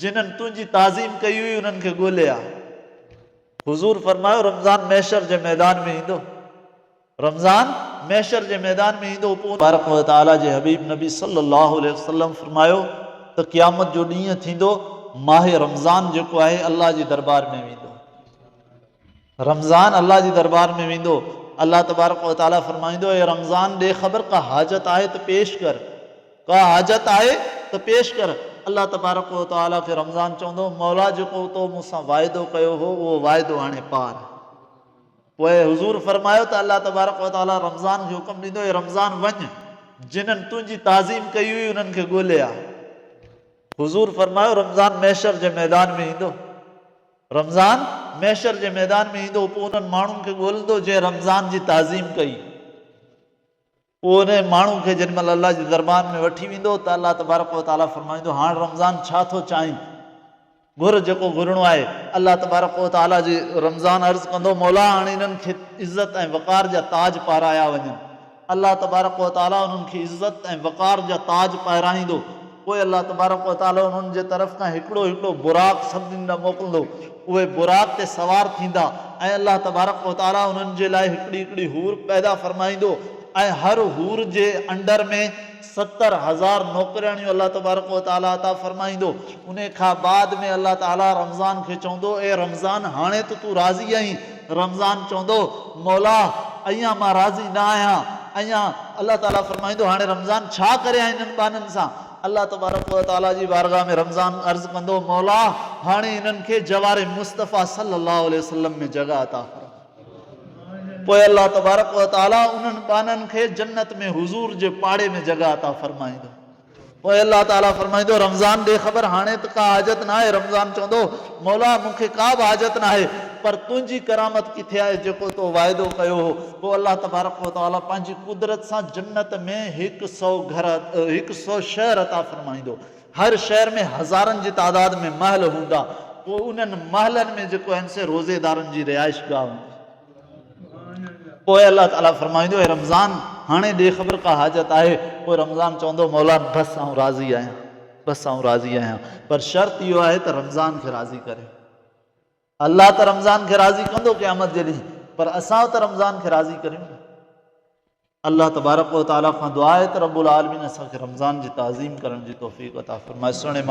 जिन्हनि तुंहिंजी ताज़ीम कई हुई उन्हनि खे ॻोल्हिया। हुज़ूर फरमायो रमज़ान महशर जे मैदान में ईंदो, रमज़ान महशर जे मैदान में ईंदो। पोइ तबारक व तआला जे हबीब नबी सल्लल्लाहु अलैहि वसल्लम फरमायो त क़यामत जो ॾींहुं थींदो, माहे रमज़ान जेको आहे अल्लाह जे दरबार में वेंदो, रमज़ान अल्लाह जे दरबार में वेंदो। अल्लाह तबारक व तआला फरमाईंदो, ए रमज़ान ॾे ख़बर का हाजत आहे त पेश कर, का हाजत आहे त पेश कर। अल्लाह तबारक व तआला खे रमज़ान चवंदो, मौला जेको तो मूंसां वाइदो कयो हो उहो वाइदो हाणे पार। पोइ हुज़ूर फरमायो त अल्लाह तबारक व तआला रमज़ान खे हुकुम ॾींदो, ए रमज़ान वञ, जिन्हनि तुंहिंजी ताज़ीम कई हुई उन्हनि खे ॻोल्हिया। हुज़ूर फरमायो रमज़ान महशर जे मैदान में ईंदो, रमज़ान महशर जे मैदान में ईंदो। पोइ उन्हनि माण्हुनि खे ॻोल्हंदो जंहिं रमज़ान जी ताज़ीम कई। पोइ उन माण्हू खे जेॾीमहिल अल्लाह जे दरबार में वठी वेंदो त अल्लाह तबारक व तआला फरमाईंदो, हाणे रमज़ान छा थो चाहीं, घुर जेको घुरणो आहे। अल्लाह तबारक व तआला जी रमज़ान अर्ज़ु कंदो, मौला हाणे इन्हनि खे इज़त ऐं वक़ार जा ताज पाराया वञनि। अल्लाह तबारक व तआला उन्हनि खे इज़त ऐं वक़ार जा ताज पाराईंदो। पोइ अल्लाह तबारक व तआला उन्हनि जे तरफ़ खां हिकिड़ो हिकिड़ो बुराक सभिनीनि ॾांहुं मोकिलींदो। उहे बुराक ते सवार थींदा ऐं अल्लाह तबारक व तआला उन्हनि जे लाइ हिकिड़ी हिकिड़ी हूर पैदा फरमाईंदो ऐं हर हूर जे अंडर में 70,000 नौकराणियूं अल्लाह तबारक व तआला अता फरमाईंदो। उन खां बाद में अल्लाह ताला रमज़ान खे चवंदो, ए रमज़ान हाणे त तूं राज़ी आहीं। रमज़ान चवंदो, मौला अञा मां राज़ी न आहियां, अञा। अल्लाह ताला फरमाईंदो, हाणे रमज़ान छा करे हिननि बाननि सां। अल्लाह तबारक व तआला जी बारगाह में रमज़ान अर्ज़ु कंदो, मौला हाणे इन्हनि खे जवारे मुस्तफ़ा सल्लल्लाहु अलैहि वसल्लम में जॻह अता फरमा। पोइ अल्लाह तबारक व तआला उन्हनि बाननि खे जन्नत में हुज़ूर जे पाड़े में जॻह अता फरमाईंदो। पोइ अल्लाह ताला फरमाईंदो, रमज़ान ॾे ख़बर हाणे त का हाजत न आहे। रमज़ान चवंदो, मौला मूंखे का बि हाजत न आहे, पर तुंहिंजी करामत किथे आहे जेको तो वाइदो कयो हो। पोइ अल्लाह तबारक व तआला पंहिंजी कुदरत सां जन्नत में 100 घर 100 शहर अता फरमाईंदो। हर शहर में हज़ारनि जी तादाद में महल हूंदा। पोइ उन्हनि महलनि में जेको आहिनि से रोज़ेदारनि जी रिहाइश गाह हूंदी। पोइ अल्लाह ताला फरमाईंदो, ए रमज़ान हाणे ॾे ख़बर का हाजत आहे। पोइ रमज़ान चवंदो, मौला बसि आउं राज़ी आहियां, बसि आउं राज़ी आहियां, पर शर्त इहो आहे त रमज़ान खे राज़ी करे। अल्लाह त रमज़ान खे राज़ी कंदो क़यामत जे ॾींहुं, पर असां त रमज़ान खे राज़ी करियूं। अल्लाह तबारक व तआला खां दुआ आहे त रब्बुल आलमीन असांखे रमज़ान जी ताज़ीम करण जी तौफ़ीक़ अता फरमाए। सुहिणे